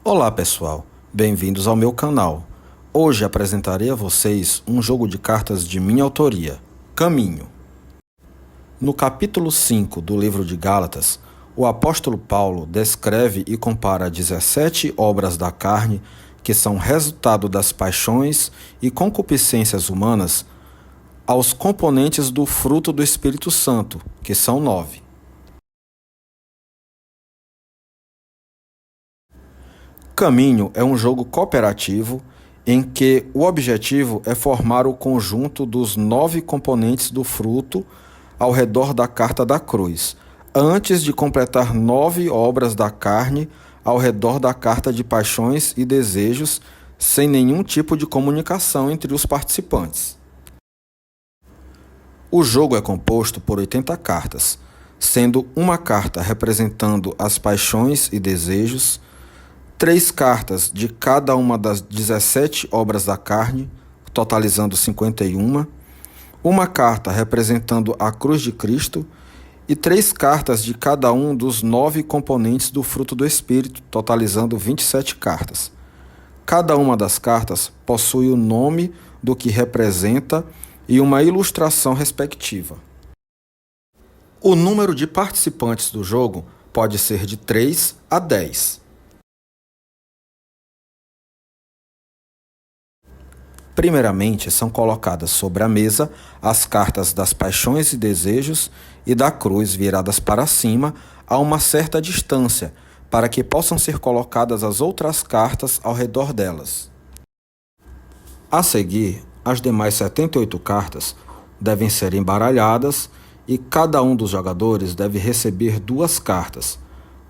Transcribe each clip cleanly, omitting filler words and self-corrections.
Olá pessoal, bem-vindos ao meu canal. Hoje apresentarei a vocês um jogo de cartas de minha autoria, Caminho. No capítulo 5 do livro de Gálatas, o apóstolo Paulo descreve e compara 17 obras da carne que são resultado das paixões e concupiscências humanas aos componentes do fruto do Espírito Santo, que são 9. Caminho é um jogo cooperativo em que o objetivo é formar o conjunto dos 9 componentes do fruto ao redor da carta da cruz, antes de completar 9 obras da carne ao redor da carta de paixões e desejos, sem nenhum tipo de comunicação entre os participantes. O jogo é composto por 80 cartas, sendo uma carta representando as paixões e desejos, 3 cartas de cada uma das 17 obras da carne, totalizando 51, uma carta representando a cruz de Cristo e 3 cartas de cada um dos 9 componentes do fruto do Espírito, totalizando 27 cartas. Cada uma das cartas possui o nome do que representa e uma ilustração respectiva. O número de participantes do jogo pode ser de 3 a 10. Primeiramente, são colocadas sobre a mesa as cartas das paixões e desejos e da cruz viradas para cima a uma certa distância, para que possam ser colocadas as outras cartas ao redor delas. A seguir, as demais 78 cartas devem ser embaralhadas e cada um dos jogadores deve receber 2 cartas.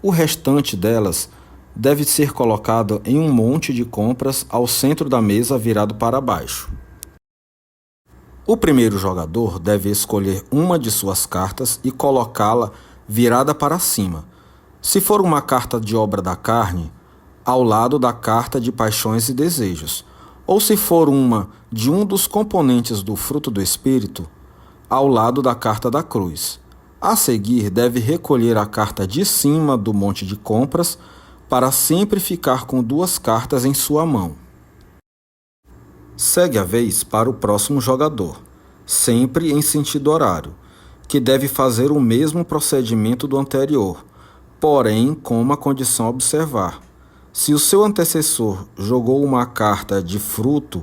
O restante delas deve ser colocado em um monte de compras ao centro da mesa virado para baixo. O primeiro jogador deve escolher uma de suas cartas e colocá-la virada para cima. Se for uma carta de obra da carne, ao lado da carta de paixões e desejos, ou se for uma de um dos componentes do fruto do Espírito, ao lado da carta da cruz. A seguir, deve recolher a carta de cima do monte de compras para sempre ficar com 2 cartas em sua mão. Segue a vez para o próximo jogador, sempre em sentido horário, que deve fazer o mesmo procedimento do anterior, porém com uma condição a observar. Se o seu antecessor jogou uma carta de fruto,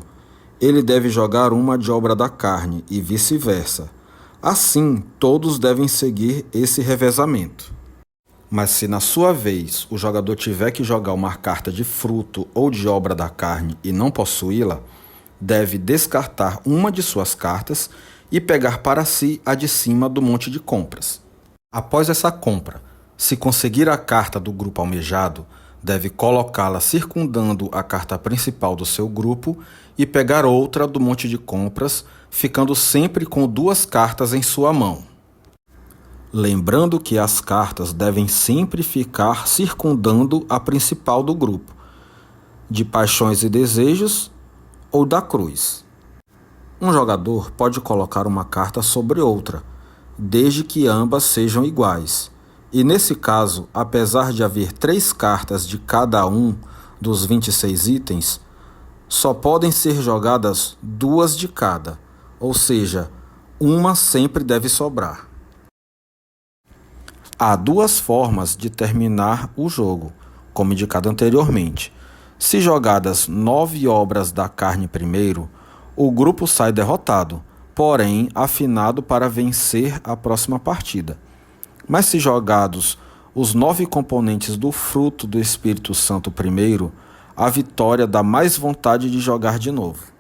ele deve jogar uma de obra da carne e vice-versa. Assim, todos devem seguir esse revezamento. Mas se na sua vez o jogador tiver que jogar uma carta de fruto ou de obra da carne e não possuí-la, deve descartar uma de suas cartas e pegar para si a de cima do monte de compras. Após essa compra, se conseguir a carta do grupo almejado, deve colocá-la circundando a carta principal do seu grupo e pegar outra do monte de compras, ficando sempre com 2 cartas em sua mão. Lembrando que as cartas devem sempre ficar circundando a principal do grupo, de paixões e desejos ou da cruz. Um jogador pode colocar uma carta sobre outra, desde que ambas sejam iguais. E nesse caso, apesar de haver 3 cartas de cada um dos 26 itens, só podem ser jogadas 2 de cada, ou seja, uma sempre deve sobrar. Há 2 formas de terminar o jogo, como indicado anteriormente. Se jogadas 9 obras da carne primeiro, o grupo sai derrotado, porém afinado para vencer a próxima partida. Mas se jogados os 9 componentes do fruto do Espírito Santo primeiro, a vitória dá mais vontade de jogar de novo.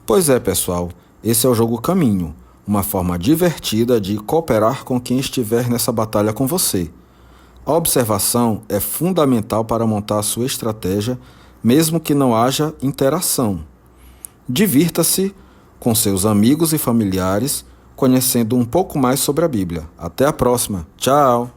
Pois é, pessoal, esse é o jogo Caminho. Uma forma divertida de cooperar com quem estiver nessa batalha com você. A observação é fundamental para montar a sua estratégia, mesmo que não haja interação. Divirta-se com seus amigos e familiares, conhecendo um pouco mais sobre a Bíblia. Até a próxima. Tchau!